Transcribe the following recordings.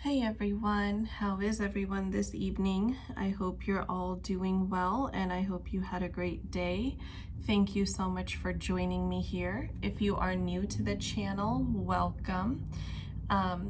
Hey everyone, how is everyone this evening? I hope you're all doing well and I hope you had a great day. Thank you so much for joining me here. If you are new to the channel, welcome.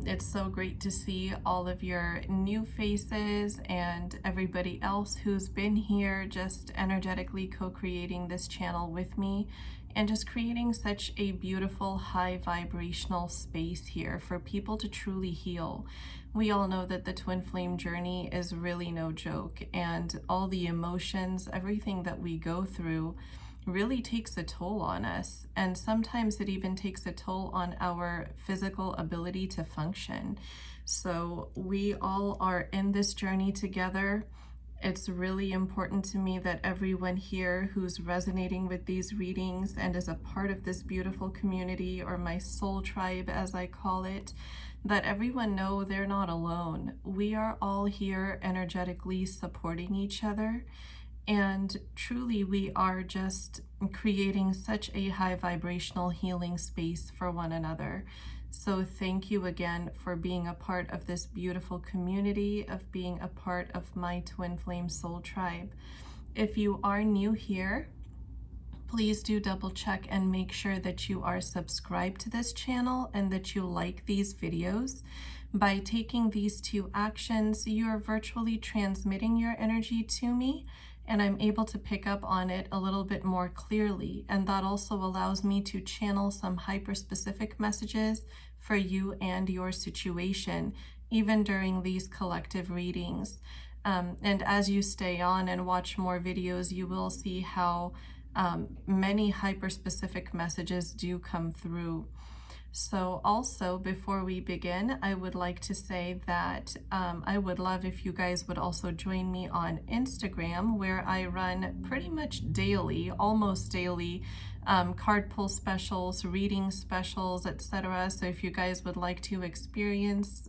It's so great to see all of your new faces and everybody else who's been here just energetically co-creating this channel with me and just creating such a beautiful high vibrational space here for people to truly heal. We all know that the twin flame journey is really no joke, and all the emotions, everything that we go through really takes a toll on us. And sometimes it even takes a toll on our physical ability to function. So we all are in this journey together. It's really important to me that everyone here who's resonating with these readings and is a part of this beautiful community, or my soul tribe as I call it, that everyone know they're not alone. We are all here energetically supporting each other, and truly we are just creating such a high vibrational healing space for one another. So thank you again for being a part of this beautiful community, of being a part of my Twin Flame Soul Tribe. If you are new here, please do double check and make sure that you are subscribed to this channel and that you like these videos. By taking these two actions, you are virtually transmitting your energy to me, and I'm able to pick up on it a little bit more clearly. And that also allows me to channel some hyper-specific messages for you and your situation, even during these collective readings. And as you stay on and watch more videos, you will see how many hyper-specific messages do come through. So also, before we begin, I would like to say that I would love if you guys would also join me on Instagram, where I run pretty much daily, almost daily, card pull specials, reading specials, etc. So if you guys would like to experience,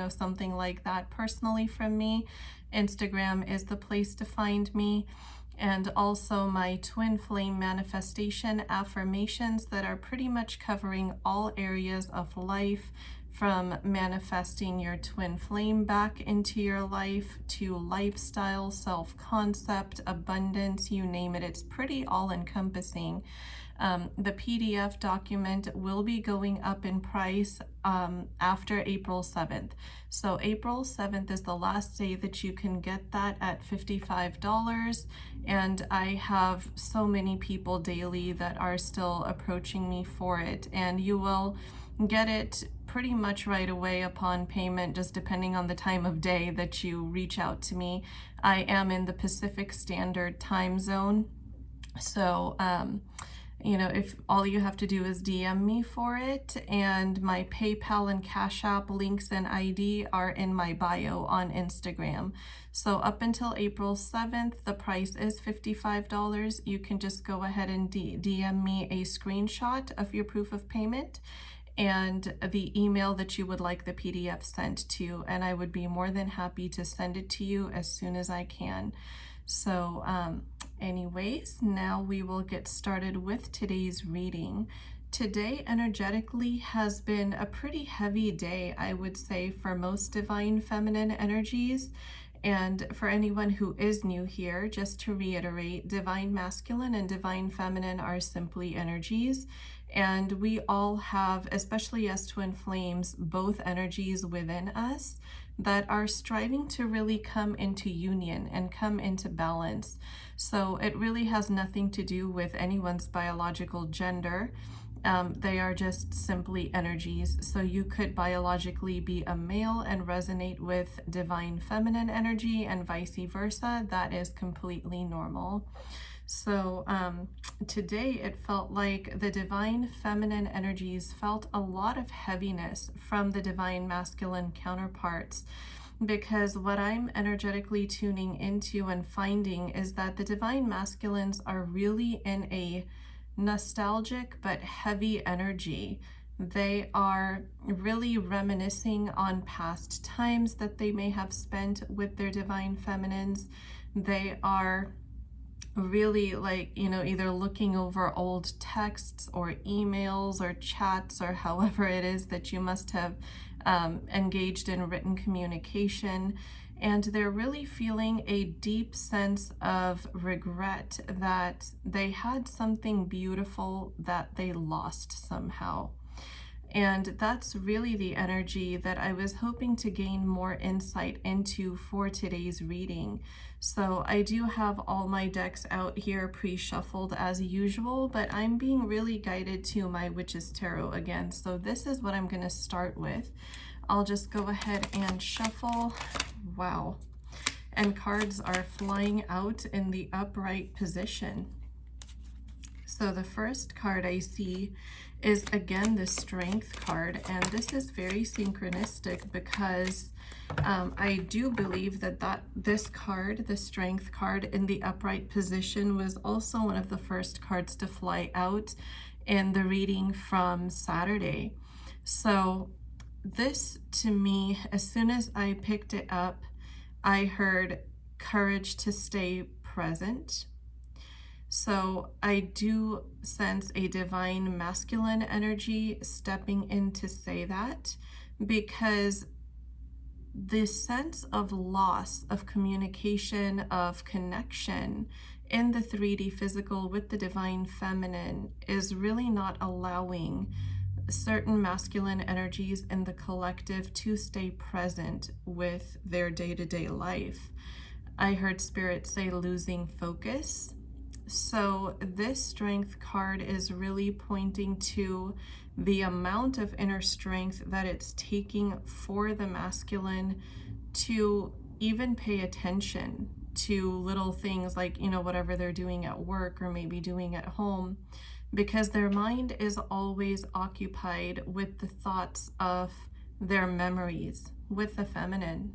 something like that personally from me, Instagram is the place to find me. And also my twin flame manifestation affirmations that are pretty much covering all areas of life, from manifesting your twin flame back into your life to lifestyle, self-concept, abundance, you name it. It's pretty all-encompassing. The PDF document will be going up in price after April 7th. So April 7th is the last day that you can get that at $55. And I have so many people daily that are still approaching me for it. And you will get it pretty much right away upon payment, just depending on the time of day that you reach out to me. I am in the Pacific Standard Time Zone. So, if all you have to do is DM me for it, and my PayPal and Cash App links and ID are in my bio on Instagram. So up until April 7th, the price is $55. You can just go ahead and DM me a screenshot of your proof of payment and the email that you would like the PDF sent to, and I would be more than happy to send it to you as soon as I can. So anyways, now we will get started with today's reading. Today energetically has been a pretty heavy day, I would say, for most divine feminine energies. And for anyone who is new here, just to reiterate, divine masculine and divine feminine are simply energies. And we all have, especially as twin flames, both energies within us that are striving to really come into union and come into balance. So it really has nothing to do with anyone's biological gender. They are just simply energies. So you could biologically be a male and resonate with divine feminine energy, and vice versa. That is completely normal. So today it felt like the divine feminine energies felt a lot of heaviness from the divine masculine counterparts, because what I'm energetically tuning into and finding is that the divine masculines are really in a nostalgic but heavy energy. They are really reminiscing on past times that they may have spent with their divine feminines. They are really like, either looking over old texts or emails or chats or however it is that you must have engaged in written communication. And they're really feeling a deep sense of regret that they had something beautiful that they lost somehow. And that's really the energy that I was hoping to gain more insight into for today's reading. So I do have all my decks out here pre-shuffled as usual, but I'm being really guided to my Witch's Tarot again. So this is what I'm going to start with. I'll just go ahead and shuffle. Wow. And cards are flying out in the upright position. So the first card I see is again the Strength card, and this is very synchronistic because I do believe that this card, the Strength card in the upright position, was also one of the first cards to fly out in the reading from Saturday. So this, to me, as soon as I picked it up, I heard courage to stay present. So I do sense a divine masculine energy stepping in to say that, because the sense of loss of communication, of connection in the 3D physical with the divine feminine is really not allowing certain masculine energies in the collective to stay present with their day-to-day life. I heard Spirit say losing focus. So this Strength card is really pointing to the amount of inner strength that it's taking for the masculine to even pay attention to little things like, whatever they're doing at work or maybe doing at home, because their mind is always occupied with the thoughts of their memories with the feminine.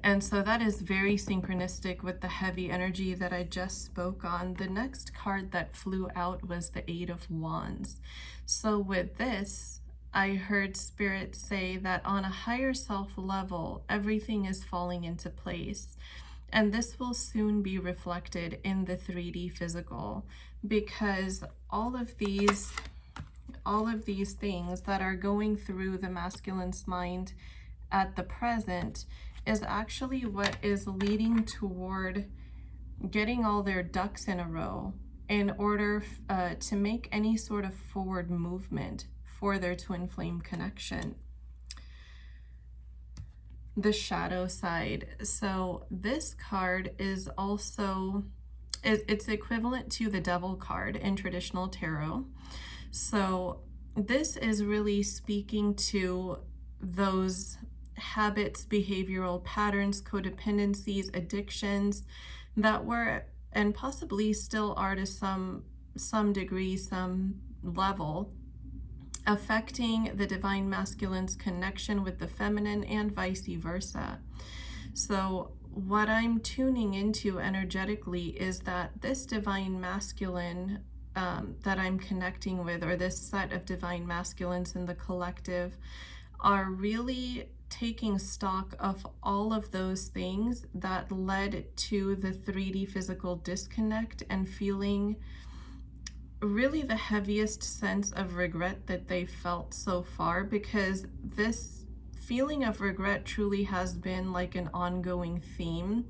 And so that is very synchronistic with the heavy energy that I just spoke on. The next card that flew out was the Eight of Wands. So with this, I heard Spirit say that on a higher self level, everything is falling into place. And this will soon be reflected in the 3D physical, because all of these things that are going through the masculine's mind at the present is actually what is leading toward getting all their ducks in a row in order to make any sort of forward movement for their twin flame connection. The shadow side. So this card is also, it's equivalent to the Devil card in traditional tarot. So this is really speaking to those habits, behavioral patterns, codependencies, addictions that were and possibly still are to some degree, some level, affecting the divine masculine's connection with the feminine and vice versa. So what I'm tuning into energetically is that this divine masculine that I'm connecting with, or this set of divine masculines in the collective, are really taking stock of all of those things that led to the 3D physical disconnect and feeling really the heaviest sense of regret that they felt so far, because this feeling of regret truly has been like an ongoing theme.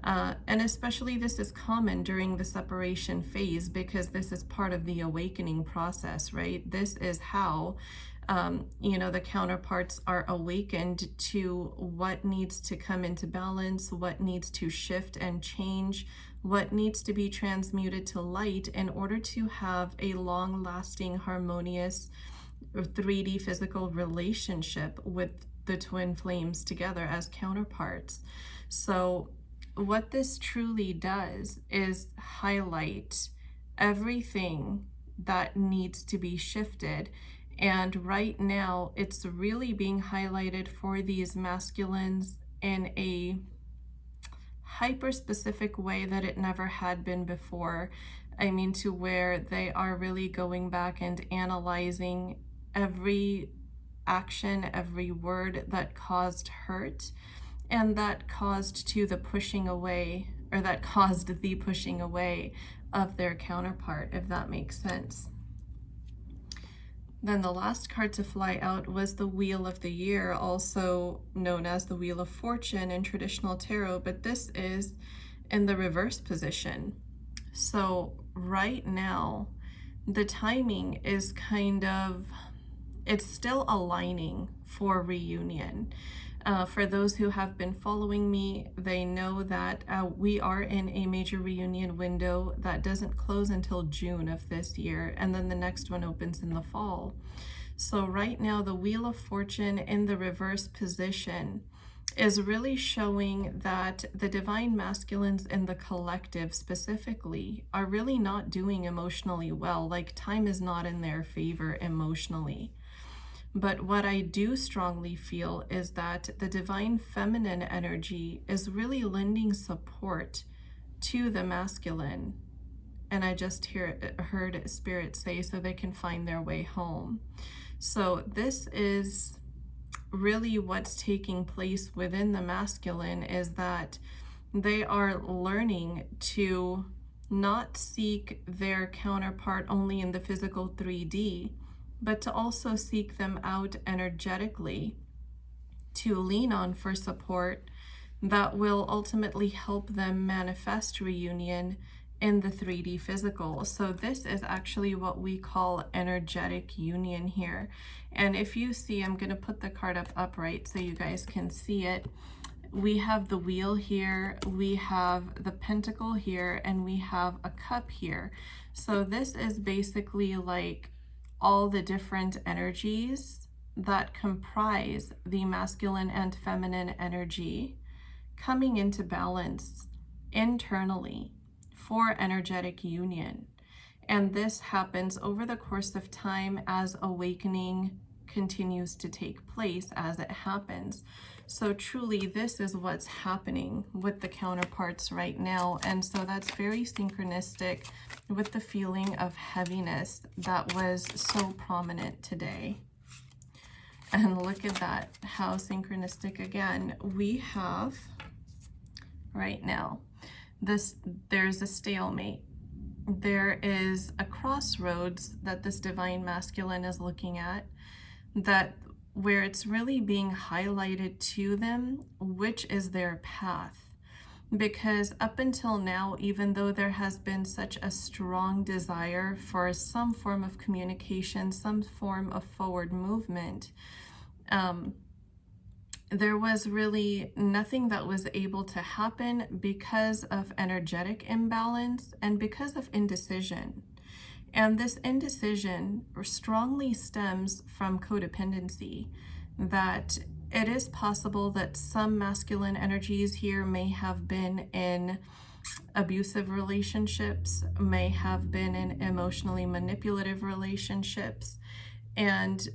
And especially this is common during the separation phase, because this is part of the awakening process, right? This is how the counterparts are awakened to what needs to come into balance, what needs to shift and change, what needs to be transmuted to light in order to have a long-lasting, harmonious 3D physical relationship with the twin flames together as counterparts. So what this truly does is highlight everything that needs to be shifted. And right now, it's really being highlighted for these masculines in a hyper-specific way that it never had been before. I mean, to where they are really going back and analyzing every action, every word that caused hurt and that caused to the pushing away or that caused the pushing away of their counterpart, if that makes sense. Then the last card to fly out was the Wheel of the Year, also known as the Wheel of Fortune in traditional tarot, but this is in the reverse position. So right now, the timing is it's still aligning for reunion. For those who have been following me, they know that we are in a major reunion window that doesn't close until June of this year, and then the next one opens in the fall. So right now, the Wheel of Fortune in the reverse position is really showing that the divine masculines in the collective specifically are really not doing emotionally well. Like, time is not in their favor emotionally. But what I do strongly feel is that the divine feminine energy is really lending support to the masculine. And I just heard Spirit say, so they can find their way home. So this is really what's taking place within the masculine, is that they are learning to not seek their counterpart only in the physical 3D, but to also seek them out energetically, to lean on for support that will ultimately help them manifest reunion in the 3D physical. So this is actually what we call energetic union here. And if you see, I'm going to put the card up upright so you guys can see it. We have the wheel here, we have the pentacle here, and we have a cup here. So this is basically like all the different energies that comprise the masculine and feminine energy coming into balance internally for energetic union. And this happens over the course of time as awakening continues to take place as it happens. So truly, this is what's happening with the counterparts right now. And so that's very synchronistic with the feeling of heaviness that was so prominent today. And look at that, how synchronistic again. We have right now, there's a stalemate. There is a crossroads that this divine masculine is looking at, where it's really being highlighted to them, which is their path. Because up until now, even though there has been such a strong desire for some form of communication, some form of forward movement, there was really nothing that was able to happen because of energetic imbalance and because of indecision. And this indecision strongly stems from codependency, that it is possible that some masculine energies here may have been in abusive relationships, may have been in emotionally manipulative relationships, and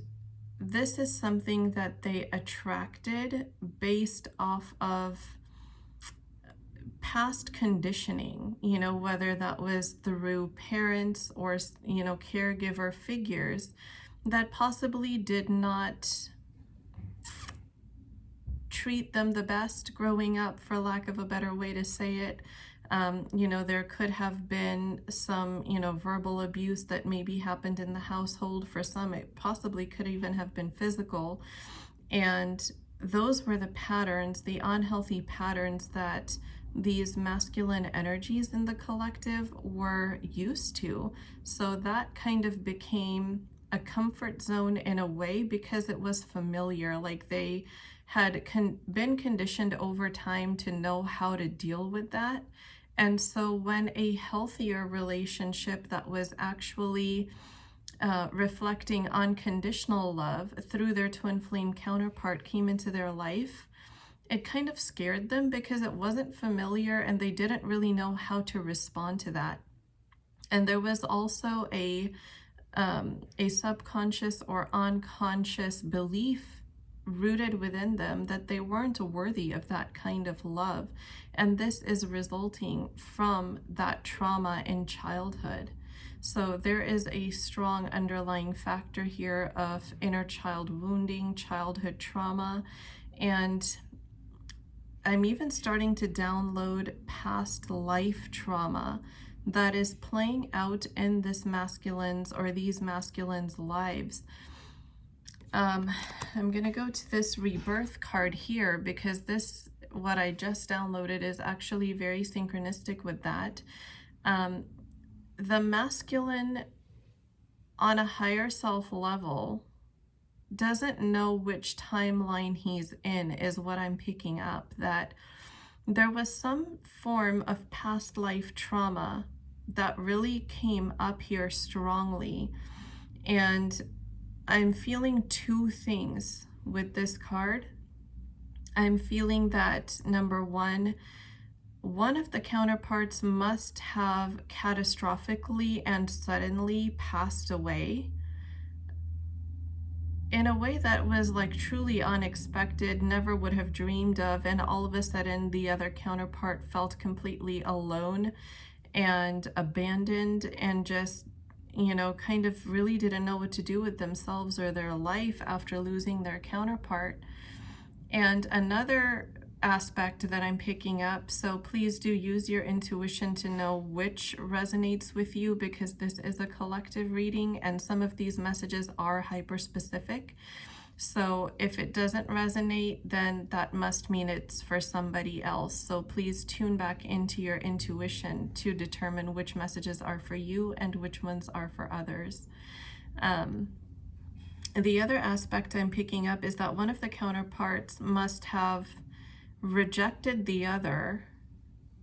this is something that they attracted based off of past conditioning, whether that was through parents or, caregiver figures that possibly did not treat them the best growing up, for lack of a better way to say it. There could have been some, verbal abuse that maybe happened in the household. For some, it possibly could even have been physical. And those were the patterns, the unhealthy patterns that these masculine energies in the collective were used to. So that kind of became a comfort zone in a way, because it was familiar. Like, they had been conditioned over time to know how to deal with that. And so when a healthier relationship that was actually reflecting unconditional love through their twin flame counterpart came into their life, it kind of scared them because it wasn't familiar and they didn't really know how to respond to that. And there was also a subconscious or unconscious belief rooted within them that they weren't worthy of that kind of love. And this is resulting from that trauma in childhood. So there is a strong underlying factor here of inner child wounding, childhood trauma, and I'm even starting to download past life trauma that is playing out in this masculine's or these masculines' lives. I'm going to go to this rebirth card here because this, what I just downloaded, is actually very synchronistic with that. The masculine on a higher self level doesn't know which timeline he's in, is what I'm picking up. That there was some form of past life trauma that really came up here strongly. And I'm feeling two things with this card. I'm feeling that, number one of the counterparts must have catastrophically and suddenly passed away in a way that was like truly unexpected, never would have dreamed of, and all of a sudden the other counterpart felt completely alone and abandoned and just, you know, kind of really didn't know what to do with themselves or their life after losing their counterpart. And another aspect that I'm picking up, so please do use your intuition to know which resonates with you, because this is a collective reading and some of these messages are hyper specific. So if it doesn't resonate, then that must mean it's for somebody else. So please tune back into your intuition to determine which messages are for you and which ones are for others. The other aspect I'm picking up is that one of the counterparts must have rejected the other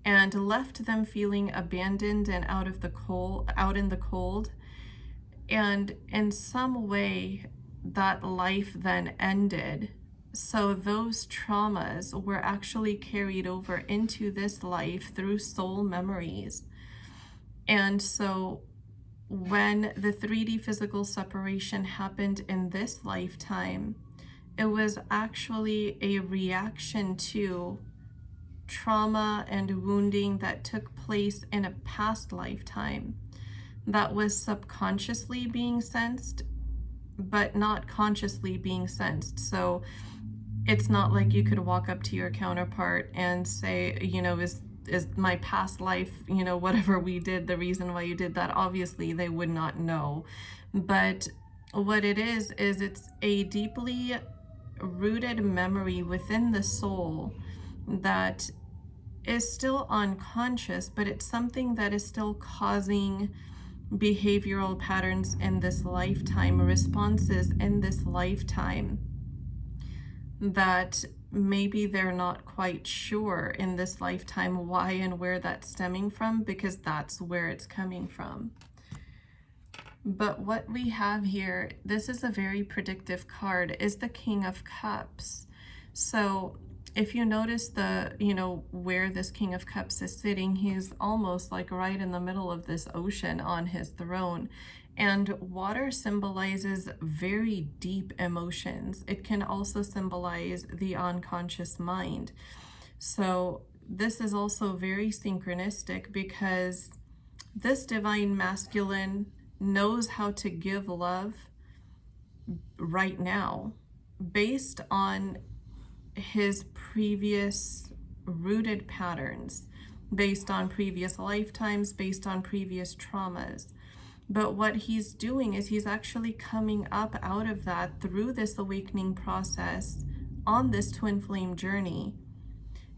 and left them feeling abandoned and out in the cold. And in some way that life then ended. So those traumas were actually carried over into this life through soul memories. And so when the 3D physical separation happened in this lifetime, it was actually a reaction to trauma and wounding that took place in a past lifetime that was subconsciously being sensed, but not consciously being sensed. So it's not like you could walk up to your counterpart and say, you know, is my past life, you know, whatever we did, the reason why you did that? Obviously they would not know. But what it is it's a deeply rooted memory within the soul that is still unconscious, but it's something that is still causing behavioral patterns in this lifetime, responses in this lifetime that maybe they're not quite sure in this lifetime why and where that's stemming from, because that's where it's coming from. But what we have here, this is a very predictive card, is the King of Cups. So if you notice where this King of Cups is sitting, he's almost like right in the middle of this ocean on his throne. And water symbolizes very deep emotions. It can also symbolize the unconscious mind. So this is also very synchronistic, because this divine masculine knows how to give love right now based on his previous rooted patterns, based on previous lifetimes, based on previous traumas. But what he's doing is he's actually coming up out of that through this awakening process on this twin flame journey.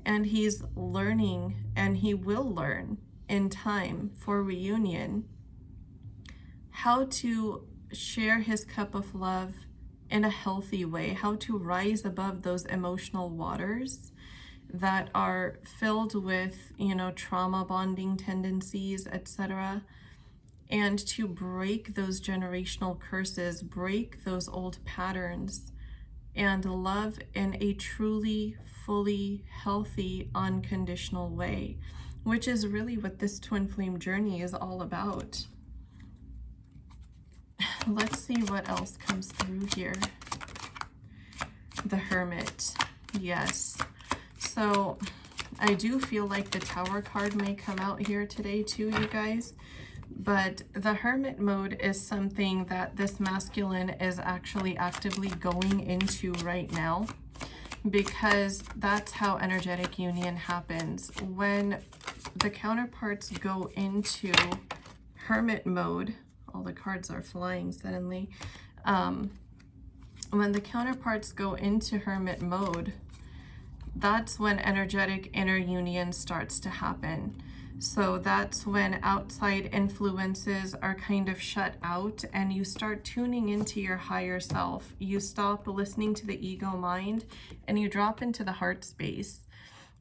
And he's learning, and he will learn in time for reunion, how to share his cup of love in a healthy way, how to rise above those emotional waters that are filled with, trauma bonding tendencies, etc., and to break those generational curses, break those old patterns, and love in a truly, fully healthy, unconditional way, which is really what this twin flame journey is all about. Let's see what else comes through here. The Hermit. Yes. So I do feel like the Tower card may come out here today too, you guys. But the Hermit mode is something that this masculine is actually actively going into right now. because that's how energetic union happens. When the counterparts go into hermit mode, all the cards are flying suddenly. When the counterparts go into hermit mode, that's when energetic inner union starts to happen. So that's when outside influences are kind of shut out and you start tuning into your higher self. You stop listening to the ego mind and you drop into the heart space.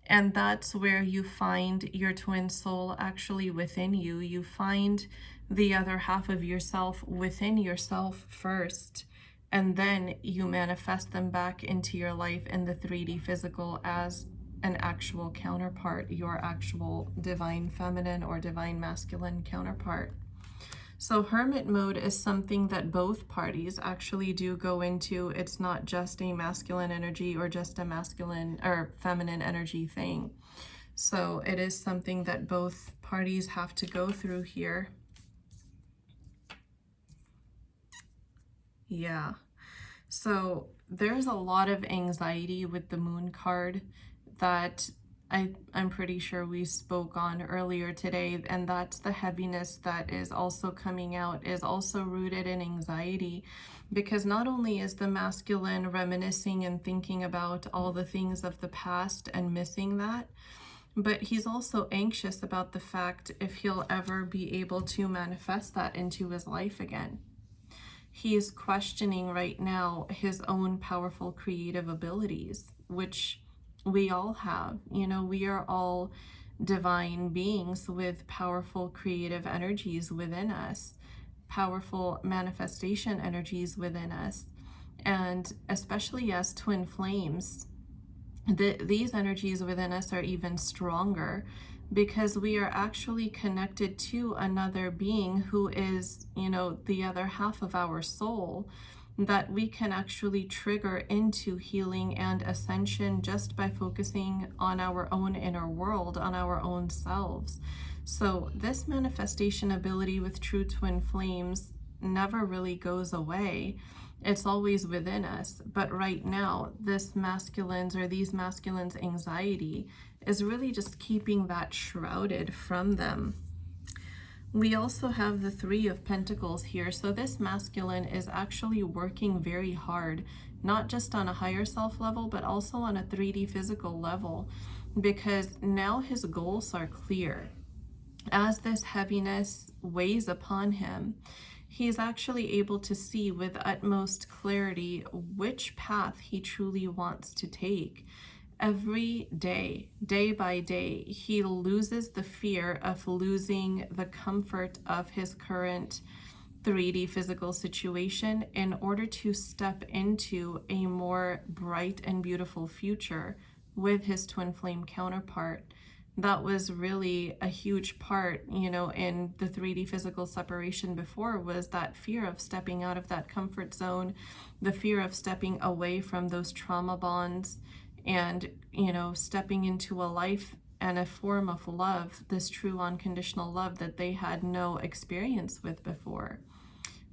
And that's where you find your twin soul actually within you. You find the other half of yourself within yourself first. And then you manifest them back into your life in the 3D physical as an actual counterpart, your actual divine feminine or divine masculine counterpart. So hermit mode is something that both parties actually do go into. It's not just a masculine energy or just a masculine or feminine energy thing. So it is something that both parties have to go through here. Yeah. So there's a lot of anxiety with the moon card that I'm pretty sure we spoke on earlier today, and that's the heaviness that is also coming out, is also rooted in anxiety, because not only is the masculine reminiscing and thinking about all the things of the past and missing that, but he's also anxious about the fact if he'll ever be able to manifest that into his life again. He is questioning right now his own powerful creative abilities, which we all have. You know, we are all divine beings with powerful creative energies within us, powerful manifestation energies within us. And especially as twin flames, these energies within us are even stronger, because we are actually connected to another being who is, you know, the other half of our soul, that we can actually trigger into healing and ascension just by focusing on our own inner world, on our own selves. So this manifestation ability with true twin flames never really goes away. It's always within us. But right now, this masculine's or these masculines' anxiety is really just keeping that shrouded from them. We also have the Three of Pentacles here. So this masculine is actually working very hard, not just on a higher self level, but also on a 3D physical level, because now his goals are clear. As this heaviness weighs upon him, he's actually able to see with utmost clarity which path he truly wants to take. Every day, day by day, he loses the fear of losing the comfort of his current 3D physical situation in order to step into a more bright and beautiful future with his twin flame counterpart. That was really a huge part, you know, in the 3D physical separation before, was that fear of stepping out of that comfort zone, the fear of stepping away from those trauma bonds, and, you know, stepping into a life and a form of love, this true unconditional love that they had no experience with before.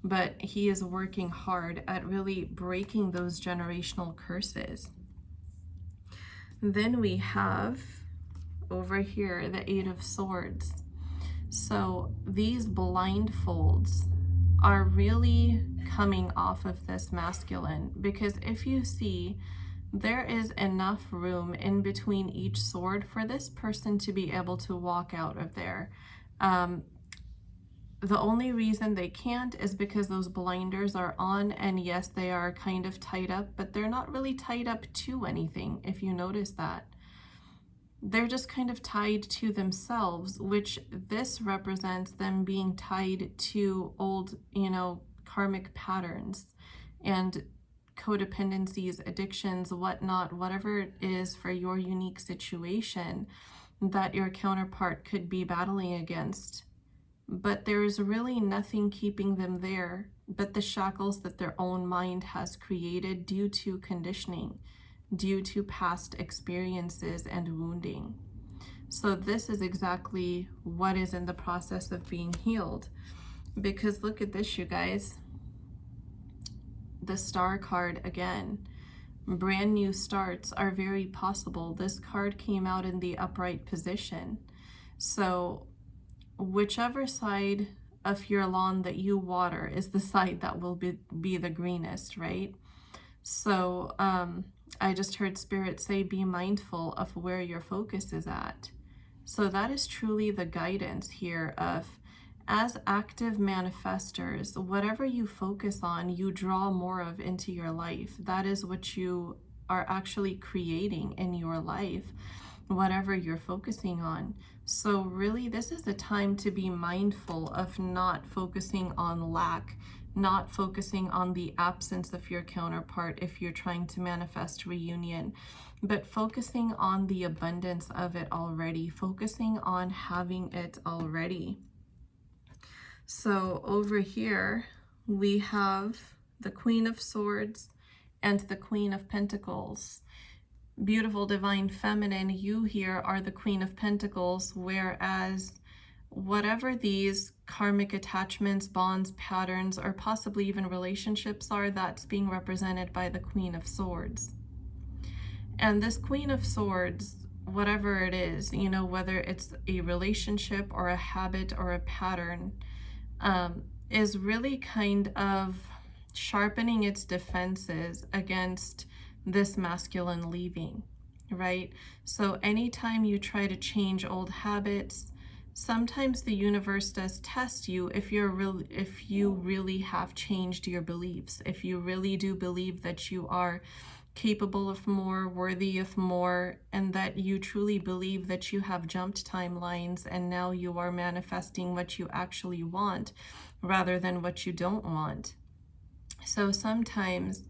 But he is working hard at really breaking those generational curses. Then we have over here the Eight of Swords. So these blindfolds are really coming off of this masculine, because if you see, there is enough room in between each sword for this person to be able to walk out of there. The only reason they can't is because those blinders are on, and yes, they are kind of tied up, but they're not really tied up to anything, if you notice that. They're just kind of tied to themselves, which this represents them being tied to old, you know, karmic patterns and codependencies, addictions, whatnot, whatever it is for your unique situation that your counterpart could be battling against. But there's really nothing keeping them there but the shackles that their own mind has created due to conditioning, due to past experiences and wounding. So this is exactly what is in the process of being healed. Because look at this, you guys. The Star card again. Brand new starts are very possible. This card came out in the upright position. So whichever side of your lawn that you water is the side that will be the greenest, right? So I just heard Spirit say, be mindful of where your focus is at. So that is truly the guidance here of, as active manifestors, whatever you focus on, you draw more of into your life. That is what you are actually creating in your life, whatever you're focusing on. So really, this is the time to be mindful of not focusing on lack, not focusing on the absence of your counterpart if you're trying to manifest reunion, but focusing on the abundance of it already, focusing on having it already. So over here, we have the Queen of Swords and the Queen of Pentacles. Beautiful Divine Feminine, you here are the Queen of Pentacles, whereas whatever these karmic attachments, bonds, patterns, or possibly even relationships are, that's being represented by the Queen of Swords. And this Queen of Swords, whatever it is, you know, whether it's a relationship or a habit or a pattern, is really kind of sharpening its defenses against this masculine leaving, right? So anytime you try to change old habits, sometimes the universe does test you if you really have changed your beliefs, if you really do believe that you are capable of more, worthy of more, and that you truly believe that you have jumped timelines and now you are manifesting what you actually want rather than what you don't want. So sometimes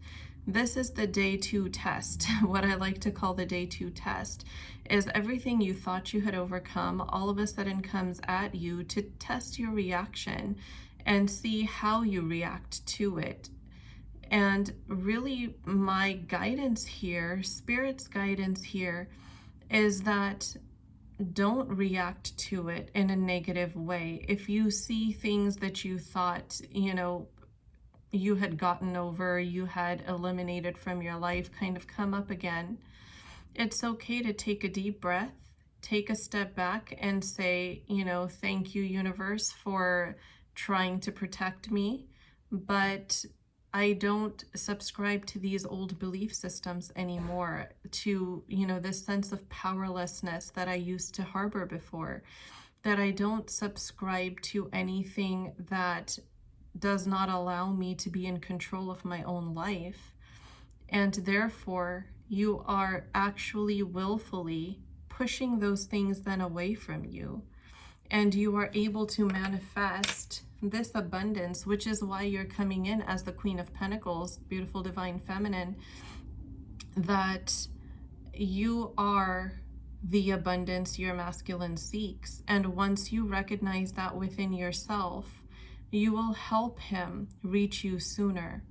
this is the day 2 test. What I like to call the day 2 test is everything you thought you had overcome all of a sudden comes at you to test your reaction and see how you react to it. And really, my guidance here, Spirit's guidance here, is that don't react to it in a negative way. If you see things that you thought, you know, you had gotten over, you had eliminated from your life, kind of come up again, it's okay to take a deep breath, take a step back and say, you know, thank you, universe, for trying to protect me, but I don't subscribe to these old belief systems anymore, to, you know, this sense of powerlessness that I used to harbor before, that I don't subscribe to anything that does not allow me to be in control of my own life. And therefore, you are actually willfully pushing those things then away from you. And you are able to manifest this abundance, which is why you're coming in as the Queen of Pentacles, beautiful Divine Feminine, that you are the abundance your masculine seeks. And once you recognize that within yourself, you will help him reach you sooner.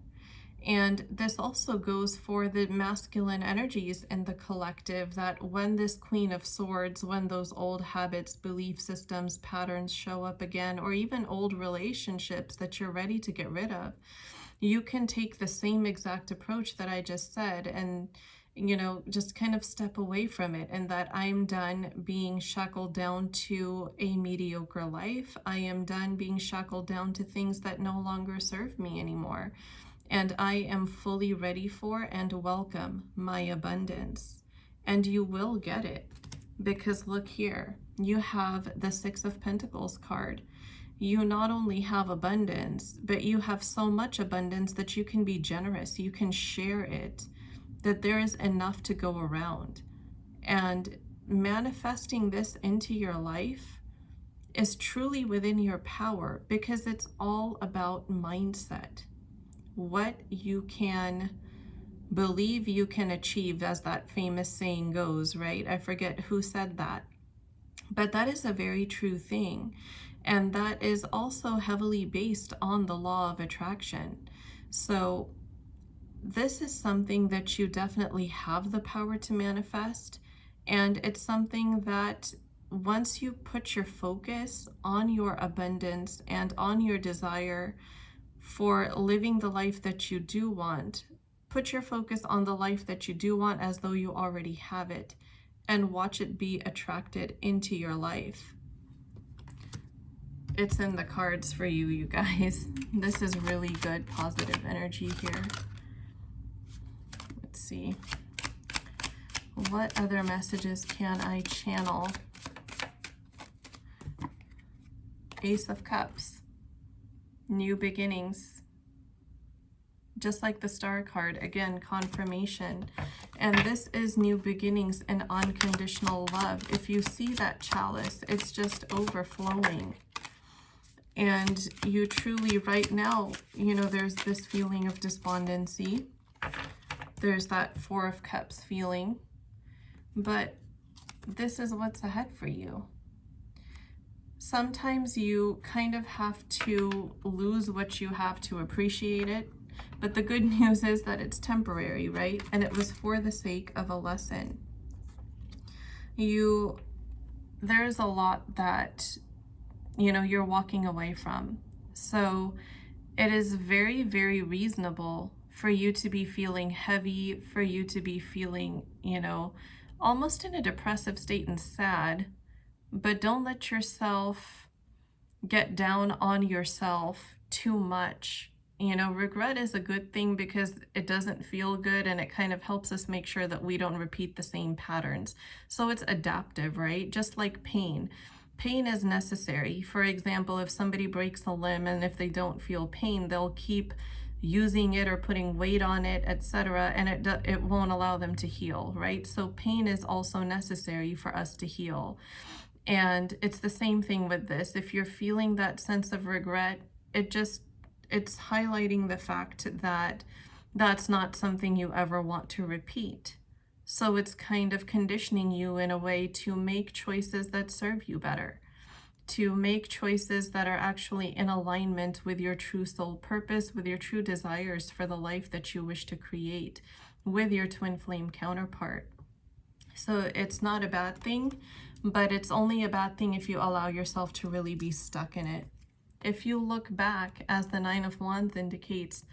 And this also goes for the masculine energies in the collective, that when this Queen of Swords, when those old habits, belief systems, patterns show up again, or even old relationships that you're ready to get rid of, you can take the same exact approach that I just said and, you know, just kind of step away from it, and that I'm done being shackled down to a mediocre life. I am done being shackled down to things that no longer serve me anymore. And I am fully ready for and welcome my abundance. And you will get it, because look here, you have the Six of Pentacles card. You not only have abundance, but you have so much abundance that you can be generous, you can share it, that there is enough to go around. And manifesting this into your life is truly within your power, because it's all about mindset. What you can believe you can achieve, as that famous saying goes, right? I forget who said that, but that is a very true thing. And that is also heavily based on the law of attraction. So this is something that you definitely have the power to manifest. And it's something that once you put your focus on your abundance and on your desire for living the life that you do want, Put your focus on the life that you do want as though you already have it, and watch it be attracted into your life. It's in the cards for you, you guys. This is really good positive energy here. Let's see. What other messages can I channel? Ace of Cups. New beginnings. Just like the Star card, again, confirmation. And this is new beginnings and unconditional love. If you see that chalice, it's just overflowing. And you truly, right now, you know, there's this feeling of despondency. There's that Four of Cups feeling. But this is what's ahead for you. Sometimes you kind of have to lose what you have to appreciate it. But the good news is that it's temporary, right? And it was for the sake of a lesson. There's a lot that, you know, you're walking away from. So it is very, very reasonable for you to be feeling heavy, for you to be feeling, you know, almost in a depressive state and sad. But don't let yourself get down on yourself too much. You know, regret is a good thing because it doesn't feel good, and it kind of helps us make sure that we don't repeat the same patterns. So it's adaptive, right? Just like pain. Pain is necessary. For example, if somebody breaks a limb and if they don't feel pain, they'll keep using it or putting weight on it, etc., and it won't allow them to heal, right? So pain is also necessary for us to heal. And it's the same thing with this. If you're feeling that sense of regret, it's highlighting the fact that that's not something you ever want to repeat. So it's kind of conditioning you in a way to make choices that serve you better, to make choices that are actually in alignment with your true soul purpose, with your true desires for the life that you wish to create with your twin flame counterpart. So it's not a bad thing, but it's only a bad thing if you allow yourself to really be stuck in it. If you look back, as the Nine of Wands indicates,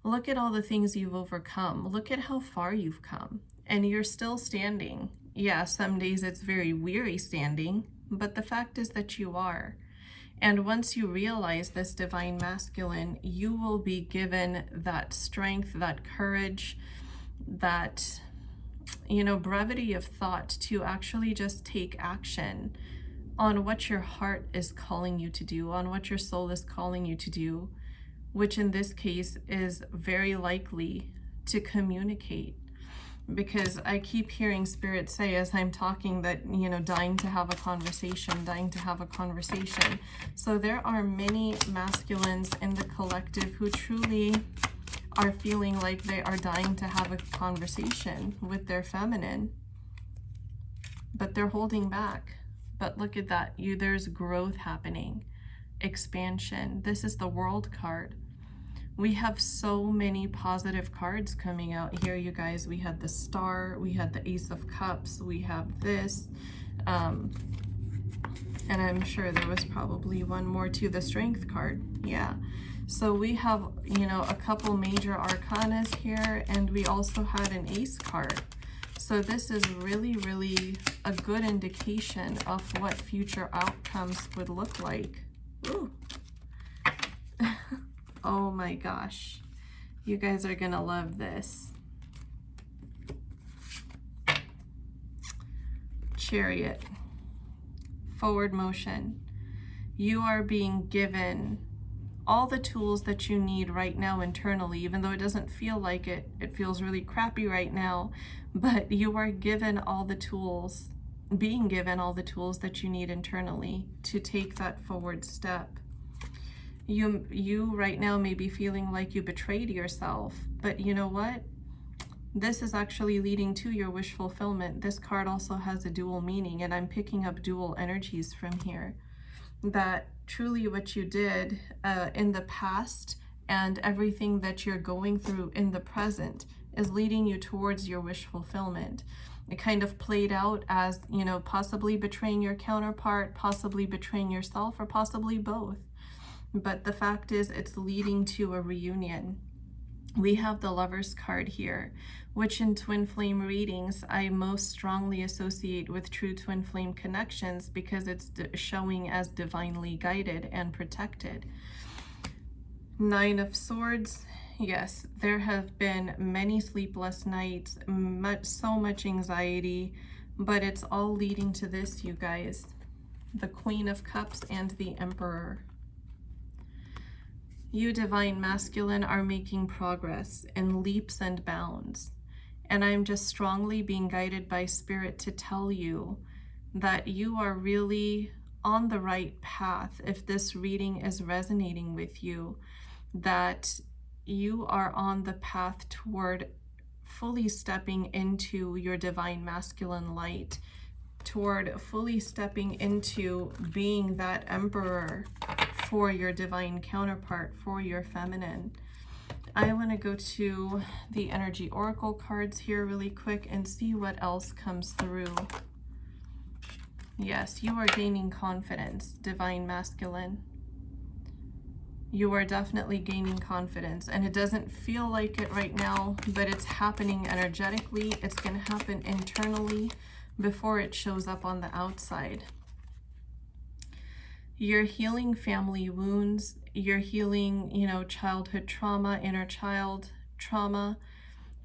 look at all the things you've overcome. Look at how far you've come, and you're still standing. Yeah, some days it's very weary standing, but the fact is that you are. And once you realize this, divine masculine, you will be given that strength, that courage, that, you know, brevity of thought to actually just take action on what your heart is calling you to do, on what your soul is calling you to do, which in this case is very likely to communicate. Because I keep hearing Spirit say as I'm talking that, you know, dying to have a conversation, dying to have a conversation. So there are many masculines in the collective who truly are feeling like they are dying to have a conversation with their feminine, but they're holding back. But look at that, there's growth happening, expansion. This is the World card. We have so many positive cards coming out here, you guys. We had the Star, we had the Ace of Cups, we have this, and I'm sure there was probably one more too, the Strength card. Yeah. So we have, you know, a couple major arcanas here, and we also had an Ace card. So this is really, really a good indication of what future outcomes would look like. Ooh. Oh my gosh. You guys are gonna love this. Chariot. Forward motion. You are being given all the tools that you need right now internally, even though it doesn't feel like it. It feels really crappy right now, but you are given all the tools, being given all the tools that you need internally to take that forward step. You right now may be feeling like you betrayed yourself, but you know what? This is actually leading to your wish fulfillment. This card also has a dual meaning, and I'm picking up dual energies from here. That truly what you did in the past and everything that you're going through in the present is leading you towards your wish fulfillment. It kind of played out as, you know, possibly betraying your counterpart, possibly betraying yourself, or possibly both. But the fact is, it's leading to a reunion. we have the Lover's card here, which in twin flame readings, I most strongly associate with true twin flame connections because it's showing as divinely guided and protected. Nine of Swords. Yes, there have been many sleepless nights, so much anxiety, but it's all leading to this, you guys. The Queen of Cups and the Emperor. You divine masculine are making progress in leaps and bounds. And I'm just strongly being guided by Spirit to tell you that you are really on the right path if this reading is resonating with you, that you are on the path toward fully stepping into your divine masculine light, toward fully stepping into being that emperor for your divine counterpart, for your feminine. I want to go to the energy oracle cards here really quick and see what else comes through. Yes, you are gaining confidence, divine masculine. You are definitely gaining confidence, and it doesn't feel like it right now, but it's happening energetically. It's going to happen internally before it shows up on the outside. You're healing family wounds. You're healing, childhood trauma, inner child trauma.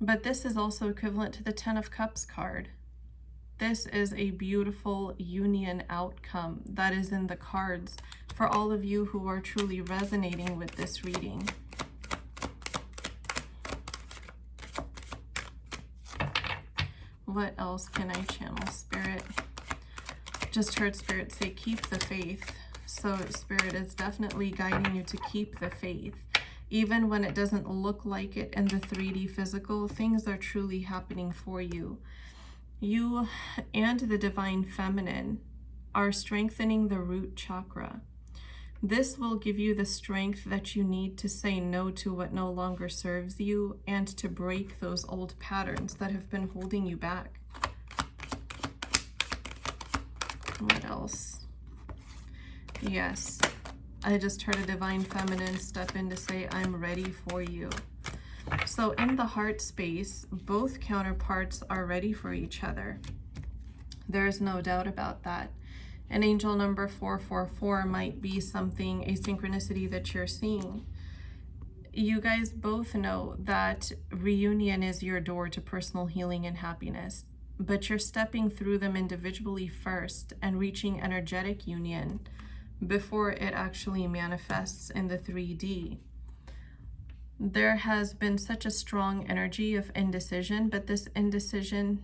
But this is also equivalent to the Ten of Cups card. This is a beautiful union outcome that is in the cards for all of you who are truly resonating with this reading. What else can I channel, Spirit? Just heard Spirit say, keep the faith. So Spirit is definitely guiding you to keep the faith. Even when it doesn't look like it in the 3D physical, things are truly happening for you. You and the divine feminine are strengthening the root chakra. This will give you the strength that you need to say no to what no longer serves you and to break those old patterns that have been holding you back. What else? Yes, I just heard a divine feminine step in to say, I'm ready for you. So in the heart space, both counterparts are ready for each other. There's no doubt about that. And angel number 444 might be something, a synchronicity that you're seeing. You guys both know that reunion is your door to personal healing and happiness, but you're stepping through them individually first and reaching energetic union before it actually manifests in the 3D. There has been such a strong energy of indecision, but this indecision,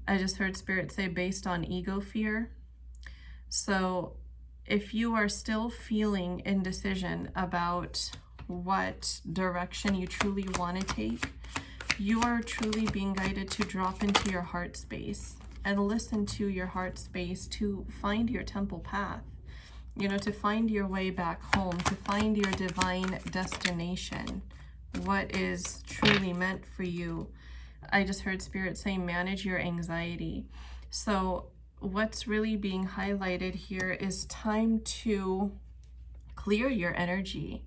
I just heard Spirit say, based on ego fear. So if you are still feeling indecision about what direction you truly want to take, you are truly being guided to drop into your heart space and listen to your heart space to find your temple path. To find your way back home, to find your divine destination, what is truly meant for you. I just heard Spirit say, manage your anxiety. So what's really being highlighted here is time to clear your energy.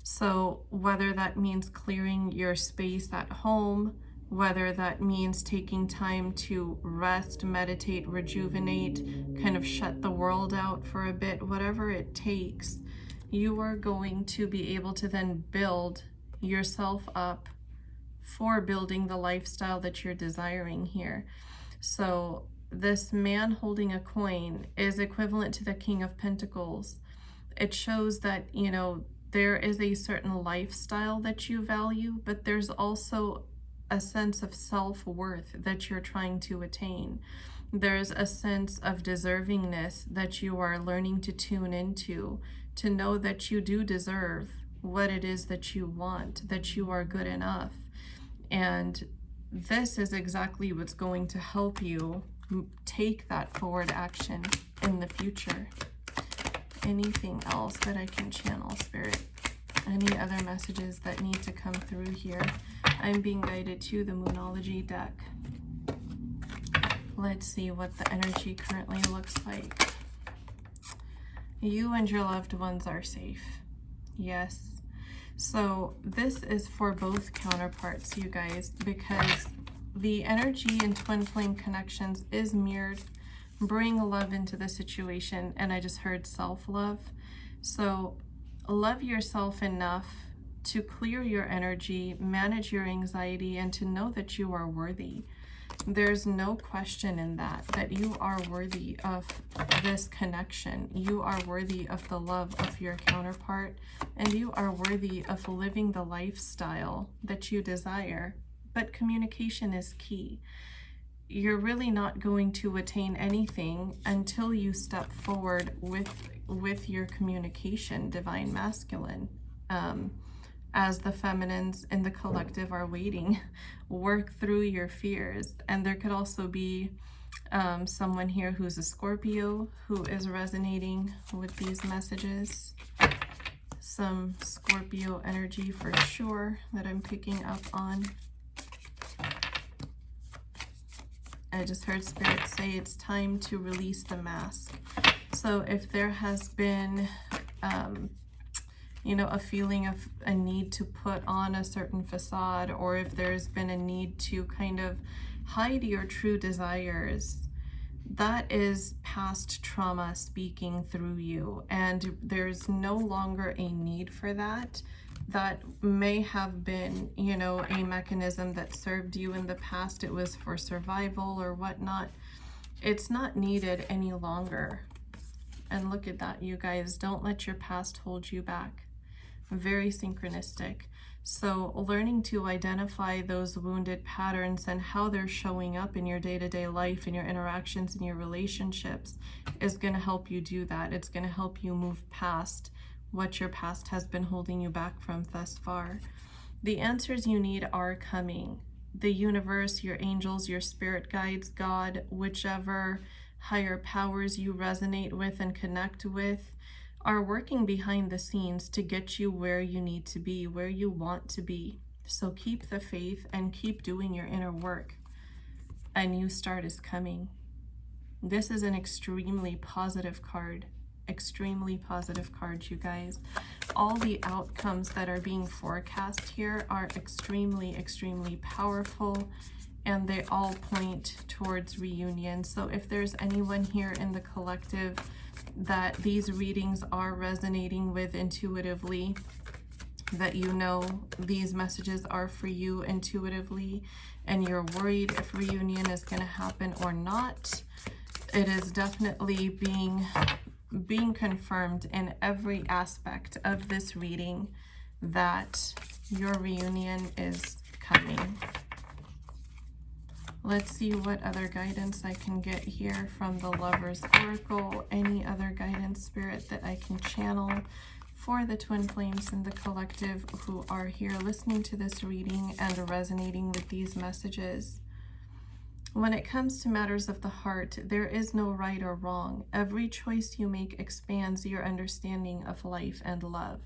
So whether that means clearing your space at home, whether that means taking time to rest, meditate, rejuvenate, kind of shut the world out for a bit, whatever it takes, you are going to be able to then build yourself up for building the lifestyle that you're desiring here. So this man holding a coin is equivalent to the King of Pentacles. It shows that, there is a certain lifestyle that you value, but there's also a sense of self-worth that you're trying to attain. There's a sense of deservingness that you are learning to tune into, to know that you do deserve what it is that you want, that you are good enough. And this is exactly what's going to help you take that forward action in the future. Anything else that I can channel, Spirit? Any other messages that need to come through here? I'm being guided to the Moonology deck. Let's see what the energy currently looks like. You and your loved ones are safe. Yes. So this is for both counterparts, you guys, because the energy in twin flame connections is mirrored. Bring love into the situation, and I just heard self-love. So love yourself enough to clear your energy, manage your anxiety, and to know that you are worthy. There's no question in that you are worthy of this connection. You are worthy of the love of your counterpart, and you are worthy of living the lifestyle that you desire. But communication is key. You're really not going to attain anything until you step forward with your communication, divine masculine. As the feminines in the collective are waiting, work through your fears. And there could also be someone here who's a Scorpio who is resonating with these messages. Some Scorpio energy for sure that I'm picking up on. I just heard Spirit say it's time to release the mask. So if there has been a feeling of a need to put on a certain facade, or if there's been a need to kind of hide your true desires, that is past trauma speaking through you, and there's no longer a need for that. That may have been, a mechanism that served you in the past. It was for survival or whatnot. It's not needed any longer. And look at that, you guys. Don't let your past hold you back. Very synchronistic. So learning to identify those wounded patterns and how they're showing up in your day-to-day life, in your interactions, in your relationships, is going to help you do that. It's going to help you move past what your past has been holding you back from thus far. The answers you need are coming. The universe, your angels, your spirit guides, God, whichever higher powers you resonate with and connect with, are working behind the scenes to get you where you need to be, where you want to be. So keep the faith and keep doing your inner work. A new start is coming. This is an extremely positive card. Extremely positive card, you guys. All the outcomes that are being forecast here are extremely, extremely powerful, and they all point towards reunion. So if there's anyone here in the collective that these readings are resonating with intuitively, that these messages are for you intuitively, and you're worried if reunion is going to happen or not, it is definitely being confirmed in every aspect of this reading that your reunion is coming. Let's see what other guidance I can get here from the Lover's Oracle. Any other guidance, Spirit, that I can channel for the twin flames in the collective who are here listening to this reading and resonating with these messages. When it comes to matters of the heart, there is no right or wrong. Every choice you make expands your understanding of life and love.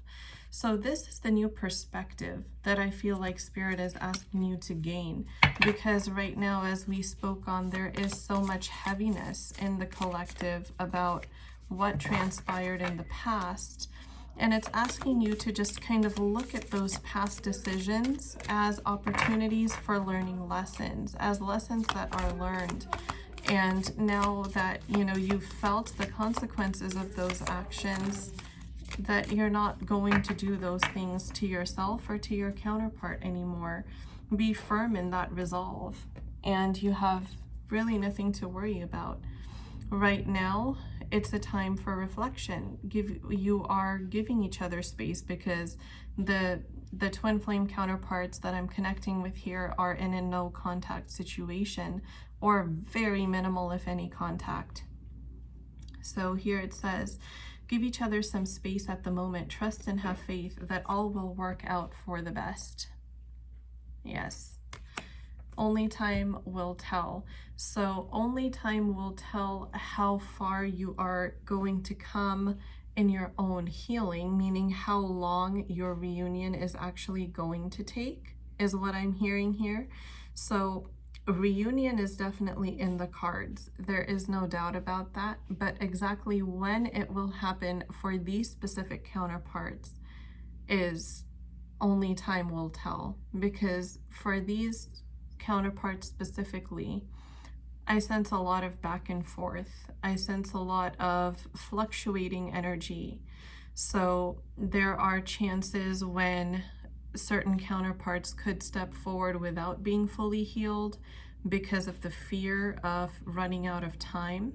So this is the new perspective that I feel like Spirit is asking you to gain, because right now, as we spoke on, there is so much heaviness in the collective about what transpired in the past. And it's asking you to just kind of look at those past decisions as opportunities for learning lessons, as lessons that are learned. And now that, you've felt the consequences of those actions, that you're not going to do those things to yourself or to your counterpart anymore. Be firm in that resolve, and you have really nothing to worry about. Right now, it's a time for reflection. You are giving each other space, because the twin flame counterparts that I'm connecting with here are in a no contact situation, or very minimal, if any, contact. So here it says, give each other some space at the moment. Trust and have faith that all will work out for the best. Yes. Only time will tell. So only time will tell how far you are going to come in your own healing, meaning how long your reunion is actually going to take, is what I'm hearing here. So reunion is definitely in the cards. There is no doubt about that. But exactly when it will happen for these specific counterparts is only time will tell, because for these counterparts specifically, I sense a lot of back and forth. I sense a lot of fluctuating energy. So there are chances when certain counterparts could step forward without being fully healed because of the fear of running out of time.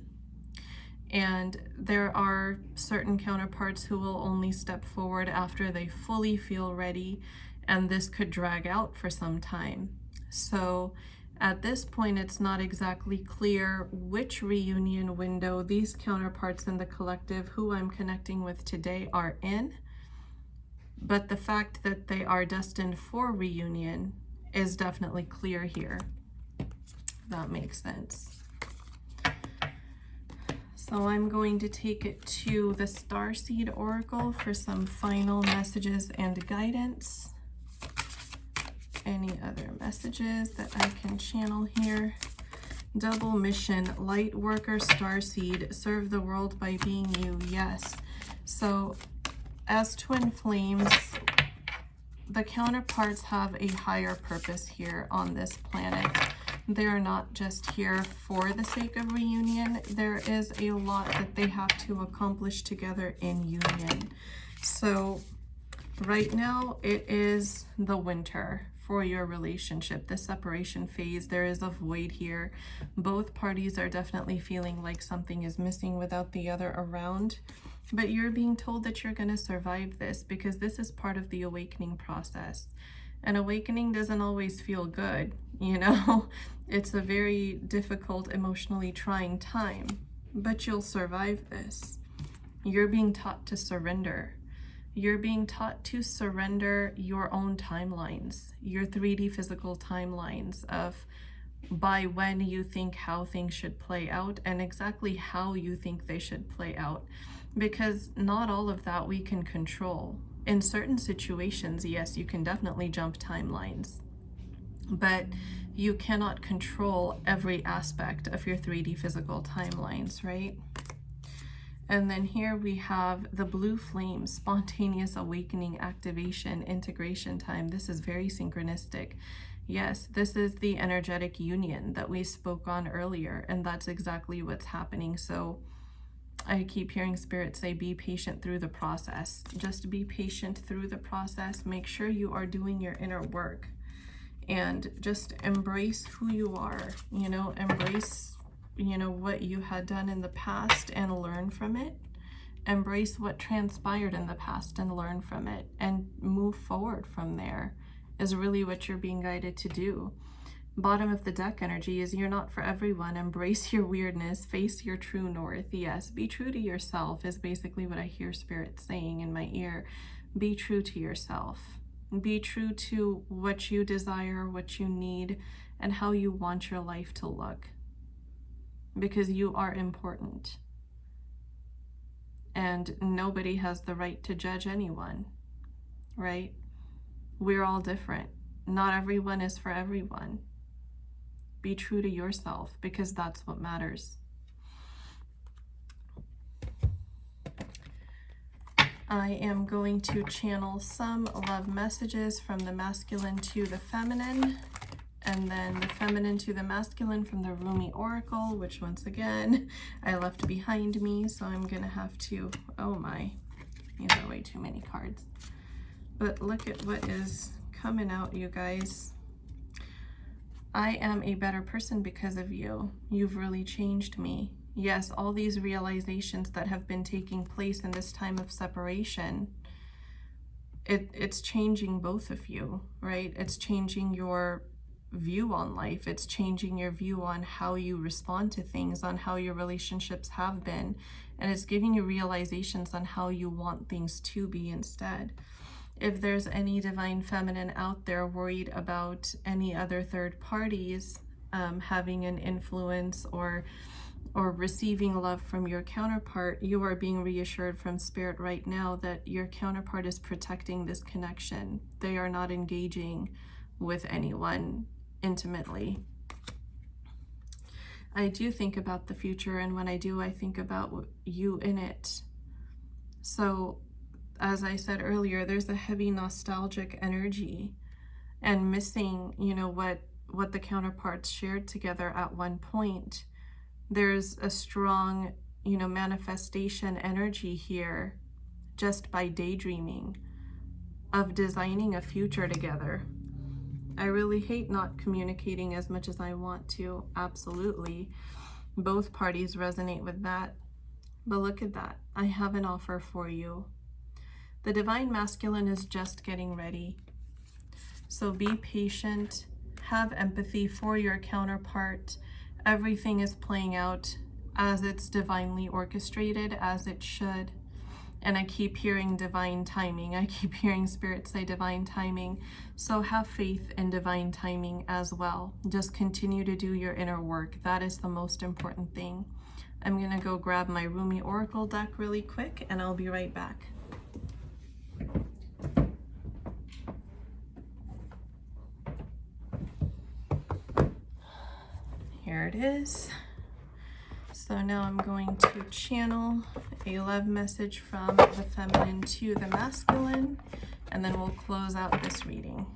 And there are certain counterparts who will only step forward after they fully feel ready, and this could drag out for some time. So at this point, it's not exactly clear which reunion window these counterparts in the collective who I'm connecting with today are in, but the fact that they are destined for reunion is definitely clear here. That makes sense. So I'm going to take it to the Starseed Oracle for some final messages and guidance. Any other messages that I can channel here? Double mission, light worker, starseed, serve the world by being you. Yes. So as twin flames, the counterparts have a higher purpose here on this planet. They're not just here for the sake of reunion. There is a lot that they have to accomplish together in union. So right now it is the winter for your relationship, the separation phase. There is a void here. Both parties are definitely feeling like something is missing without the other around. But you're being told that you're going to survive this, because this is part of the awakening process. And awakening doesn't always feel good, you know? It's a very difficult, emotionally trying time, but you'll survive this. You're being taught to surrender. You're being taught to surrender your own timelines, your 3D physical timelines of by when you think how things should play out and exactly how you think they should play out. Because not all of that we can control. In certain situations, yes, you can definitely jump timelines, but you cannot control every aspect of your 3D physical timelines, right? And then here we have the blue flame, spontaneous awakening, activation, integration time. This is very synchronistic. Yes, this is the energetic union that we spoke on earlier, and that's exactly what's happening. So I keep hearing Spirit say, be patient through the process. Just be patient through the process. Make sure you are doing your inner work and just embrace who you are, you know, embrace, you know, what you had done in the past and learn from it. Embrace what transpired in the past and learn from it, and move forward from there is really what you're being guided to do. Bottom of the deck energy is you're not for everyone. Embrace your weirdness, face your true north. Yes, be true to yourself is basically what I hear Spirit saying in my ear. Be true to yourself. Be true to what you desire, what you need, and how you want your life to look. Because you are important. And nobody has the right to judge anyone, right? We're all different. Not everyone is for everyone. Be true to yourself, because that's what matters. I am going to channel some love messages from the masculine to the feminine, and then the feminine to the masculine from the Rumi Oracle, which once again, I left behind me, so I'm gonna have to, oh my, these are way too many cards. But look at what is coming out, you guys. I am a better person because of you. You've really changed me. Yes, all these realizations that have been taking place in this time of separation, it's changing both of you, right? It's changing your view on life. It's changing your view on how you respond to things, on how your relationships have been. And it's giving you realizations on how you want things to be instead. If there's any divine feminine out there worried about any other third parties having an influence or receiving love from your counterpart, you are being reassured from Spirit right now that your counterpart is protecting this connection. They are not engaging with anyone intimately. I do think about the future, and when I do, I think about you in it. So as I said earlier, there's a heavy nostalgic energy and missing, what the counterparts shared together at one point. There's a strong, manifestation energy here just by daydreaming of designing a future together. I really hate not communicating as much as I want to. Absolutely. Both parties resonate with that. But look at that. I have an offer for you. The divine masculine is just getting ready. So be patient. Have empathy for your counterpart. Everything is playing out as it's divinely orchestrated, as it should. And I keep hearing divine timing. I keep hearing Spirit say divine timing. So have faith in divine timing as well. Just continue to do your inner work. That is the most important thing. I'm going to go grab my Rumi Oracle deck really quick, and I'll be right back. Here it is. So now I'm going to channel a love message from the feminine to the masculine, and then we'll close out this reading.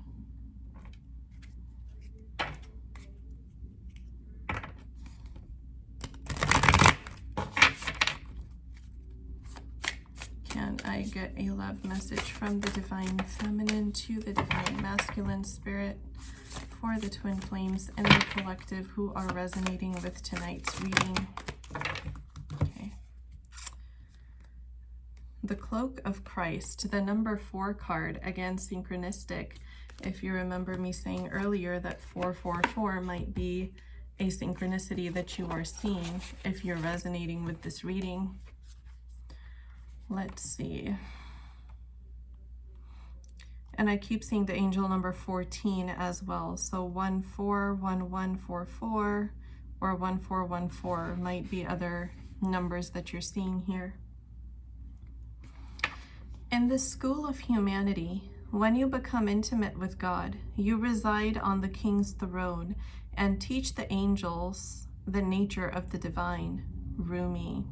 Can I get a love message from the divine feminine to the divine masculine spirit for the twin flames and the collective who are resonating with tonight's reading? Okay. The Cloak of Christ, the number 4 card, again synchronistic. If you remember me saying earlier that 444 might be a synchronicity that you are seeing if you're resonating with this reading. Let's see. And I keep seeing the angel number 14 as well. So 141144 or 1414 might be other numbers that you're seeing here. In the school of humanity, when you become intimate with God, you reside on the King's throne and teach the angels the nature of the divine. Rumi.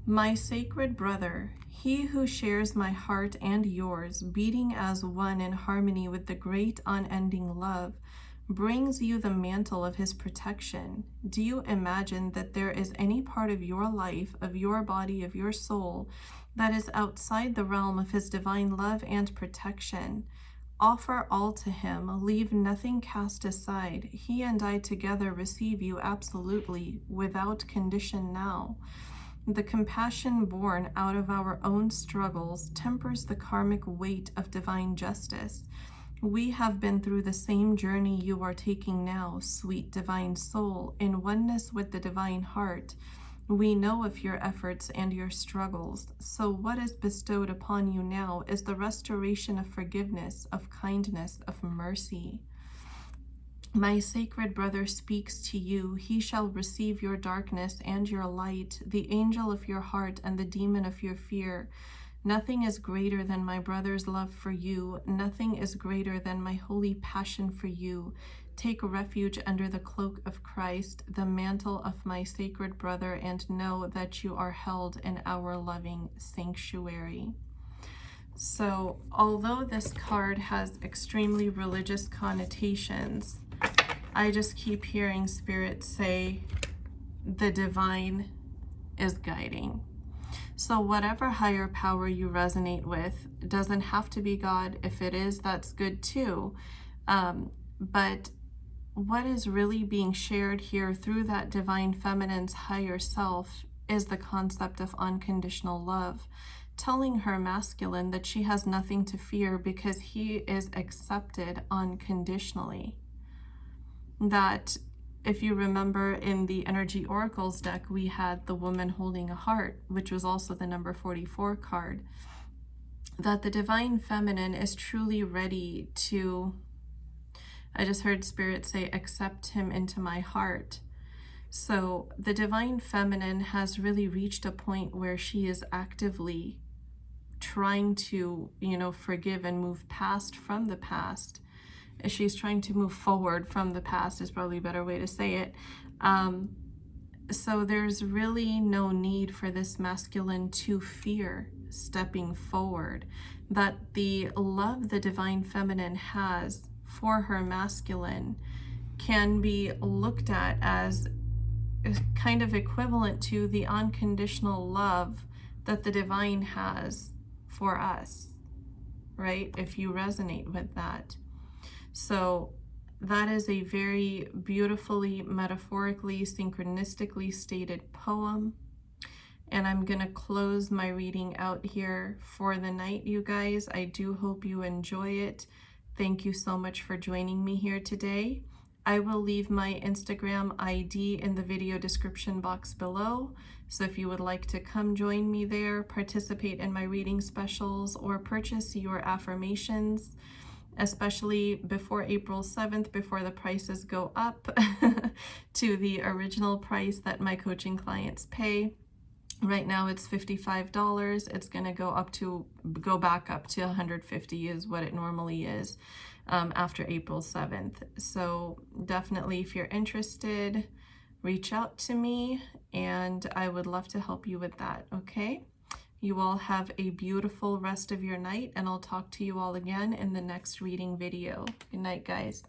My sacred brother, he who shares my heart and yours, beating as one in harmony with the great unending love, brings you the mantle of his protection. Do you imagine that there is any part of your life, of your body, of your soul, that is outside the realm of his divine love and protection? Offer all to him, leave nothing cast aside. He and I together receive you absolutely, without condition now. The compassion born out of our own struggles tempers the karmic weight of divine justice. We have been through the same journey you are taking now, sweet divine soul, in oneness with the divine heart. We know of your efforts and your struggles, so what is bestowed upon you now is the restoration of forgiveness, of kindness, of mercy. My sacred brother speaks to you. He shall receive your darkness and your light, the angel of your heart and the demon of your fear. Nothing is greater than my brother's love for you. Nothing is greater than my holy passion for you. Take refuge under the cloak of Christ, the mantle of my sacred brother, and know that you are held in our loving sanctuary. So, although this card has extremely religious connotations, I just keep hearing Spirit say the divine is guiding. So whatever higher power you resonate with, doesn't have to be God. If it is, that's good too. But what is really being shared here through that divine feminine's higher self is the concept of unconditional love, telling her masculine that she has nothing to fear because he is accepted unconditionally. That, if you remember in the Energy Oracles deck, we had the woman holding a heart, which was also the number 44 card, that the divine feminine is truly ready to, I just heard Spirit say, accept him into my heart. So the divine feminine has really reached a point where she is actively trying to, forgive and move past from the past. She's trying to move forward from the past is probably a better way to say it. So there's really no need for this masculine to fear. stepping forward, that the love the divine feminine has for her masculine can be looked at as kind of equivalent to the unconditional love that the divine has for us, right? If you resonate with that. So that is a very beautifully, metaphorically, synchronistically stated poem. And I'm going to close my reading out here for the night, you guys. I do hope you enjoy it. Thank you so much for joining me here today. I will leave my Instagram ID in the video description box below. So if you would like to come join me there, participate in my reading specials, or purchase your affirmations, especially before April 7th, before the prices go up to the original price that my coaching clients pay. Right now it's $55. It's going to go back up to $150 is what it normally is after April 7th. So definitely, if you're interested, reach out to me and I would love to help you with that. Okay? You all have a beautiful rest of your night, and I'll talk to you all again in the next reading video. Good night, guys.